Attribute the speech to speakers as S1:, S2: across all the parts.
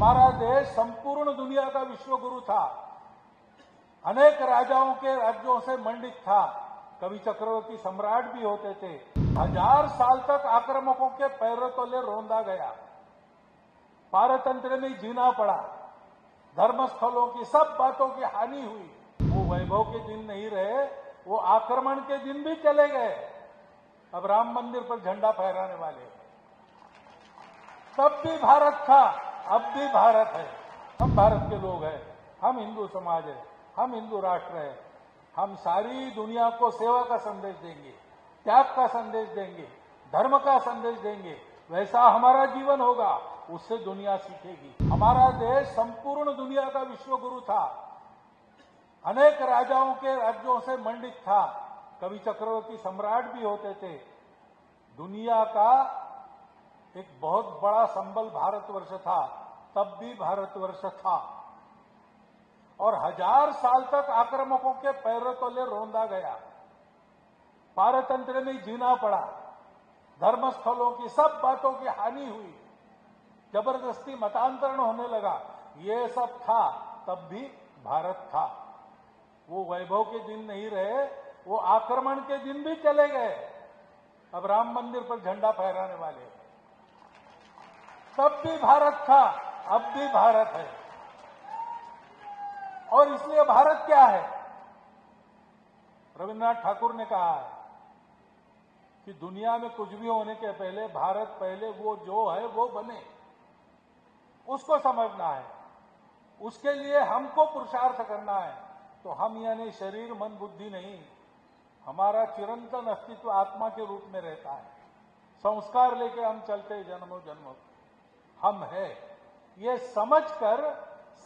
S1: हमारा देश संपूर्ण दुनिया का विश्वगुरु था। अनेक राजाओं के राज्यों से मंडित था। कवि चक्रवर्ती सम्राट भी होते थे। 1000 साल तक आक्रामकों के पैरों तले रौंदा गया। पारतंत्र में जीना पड़ा। धर्मस्थलों की सब बातों की हानि हुई। वो वैभव के दिन नहीं रहे, वो आक्रमण के दिन भी चले गए। अब राम मंदिर पर झंडा फहराने वाले। तब भी भारत था, अब भी भारत है। हम भारत के लोग हैं, हम हिंदू समाज है, हम हिंदू राष्ट्र है। हम सारी दुनिया को सेवा का संदेश देंगे, त्याग का संदेश देंगे, धर्म का संदेश देंगे। वैसा हमारा जीवन होगा, उससे दुनिया सीखेगी। हमारा देश संपूर्ण दुनिया का विश्वगुरु था। अनेक राजाओं के राज्यों से मंडित था। कवि चक्रवर्ती सम्राट भी होते थे। दुनिया का एक बहुत बड़ा संबल भारतवर्ष था, तब भी भारतवर्ष था। और 1000 साल तक आक्रामकों के पैरों तले रौंदा गया। पारतंत्र में जीना पड़ा। धर्मस्थलों की सब बातों की हानि हुई। जबरदस्ती मतांतरण होने लगा। ये सब था, तब भी भारत था। वो वैभव के दिन नहीं रहे, वो आक्रमण के दिन भी चले गए। अब राम मंदिर पर झंडा फहराने वाले। तब भी भारत था, अब भी भारत है। और इसलिए भारत क्या है? रविन्द्रनाथ ठाकुर ने कहा है कि दुनिया में कुछ भी होने के पहले भारत पहले वो जो है वो बने, उसको समझना है। उसके लिए हमको पुरुषार्थ करना है। तो हम यानी शरीर मन बुद्धि नहीं, हमारा चिरंतन अस्तित्व आत्मा के रूप में रहता है। संस्कार लेके हम चलते जन्मों जन्मों। हम है ये समझकर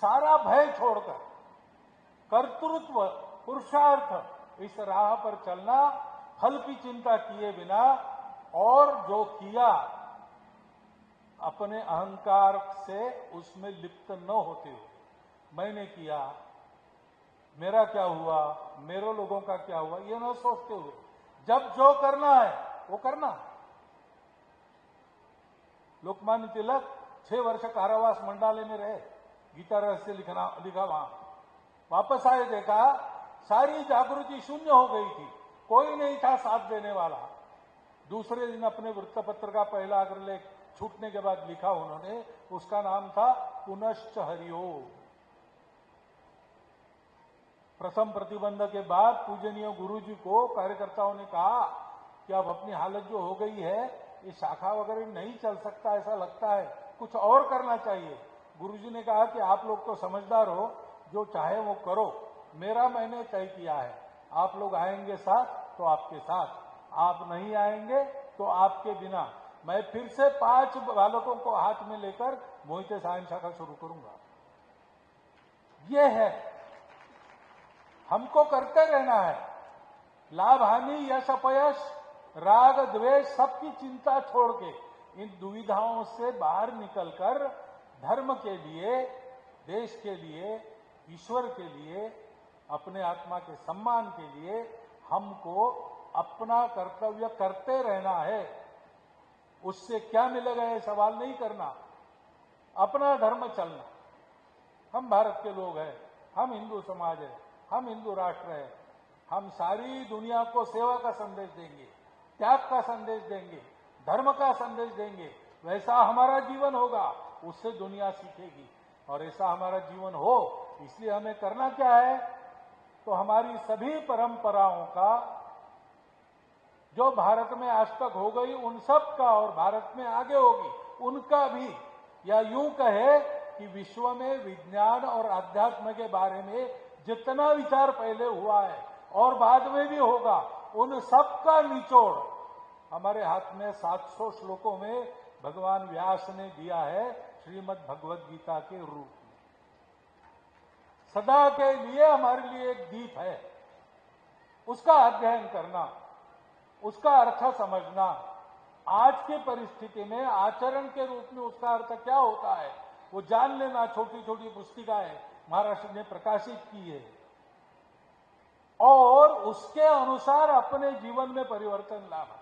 S1: सारा भय छोड़कर कर्तृत्व पुरुषार्थ इस राह पर चलना, फल की चिंता किए बिना, और जो किया अपने अहंकार से उसमें लिप्त न होते हुए, मैंने किया, मेरा क्या हुआ, मेरे लोगों का क्या हुआ, ये न सोचते हुए जब जो करना है वो करना। लोकमान्य तिलक 6 वर्ष कारावास मंडाले में रहे, गीता रहस्य लिखा वहां। वापस आए, देखा सारी जागृति शून्य हो गई थी, कोई नहीं था साथ देने वाला। दूसरे दिन अपने वृत्तपत्र का पहला अग्रलेख छूटने के बाद लिखा उन्होंने, उसका नाम था पुनश्च हरिओम। प्रथम प्रतिबंध के बाद पूजनीय गुरुजी को कार्यकर्ताओं ने कहा कि अब अपनी हालत जो हो गई है, ये शाखा वगैरह नहीं चल सकता, ऐसा लगता है, कुछ और करना चाहिए। गुरुजी ने कहा कि आप लोग तो समझदार हो, जो चाहे वो करो, मेरा मैंने तय किया है। आप लोग आएंगे साथ तो आपके साथ, आप नहीं आएंगे तो आपके बिना। मैं फिर से 5 बालकों को हाथ में लेकर मोहिते सायन शाखा शुरू करूंगा। ये है, हमको करते रहना है। लाभ हानि, यश अपयश, राग द्वेष, सबकी चिंता छोड़ के इन दुविधाओं से बाहर निकलकर धर्म के लिए, देश के लिए, ईश्वर के लिए, अपने आत्मा के सम्मान के लिए हमको अपना कर्तव्य करते रहना है। उससे क्या मिलेगा ये सवाल नहीं करना, अपना धर्म चलना। हम भारत के लोग हैं, हम हिंदू समाज है, हम हिंदू राष्ट्र है। हम सारी दुनिया को सेवा का संदेश देंगे, त्याग का संदेश देंगे, धर्म का संदेश देंगे। वैसा हमारा जीवन होगा, उससे दुनिया सीखेगी। और ऐसा हमारा जीवन हो, इसलिए हमें करना क्या है? तो हमारी सभी परंपराओं का जो भारत में आज तक हो गई, उन सब का, और भारत में आगे होगी उनका भी, या यूं कहे कि विश्व में विज्ञान और अध्यात्म के बारे में जितना विचार पहले हुआ है और बाद में भी होगा, उन सब का निचोड़ हमारे हाथ में 700 श्लोकों में भगवान व्यास ने दिया है, श्रीमद् भगवद गीता के रूप में। सदा के लिए हमारे लिए एक दीप है, उसका अध्ययन करना, उसका अर्थ समझना, आज की परिस्थिति में आचरण के रूप में उसका अर्थ क्या होता है वो जान लेना। छोटी छोटी पुस्तिकाएं महाराष्ट्र ने प्रकाशित की है, और उसके अनुसार अपने जीवन में परिवर्तन लाना।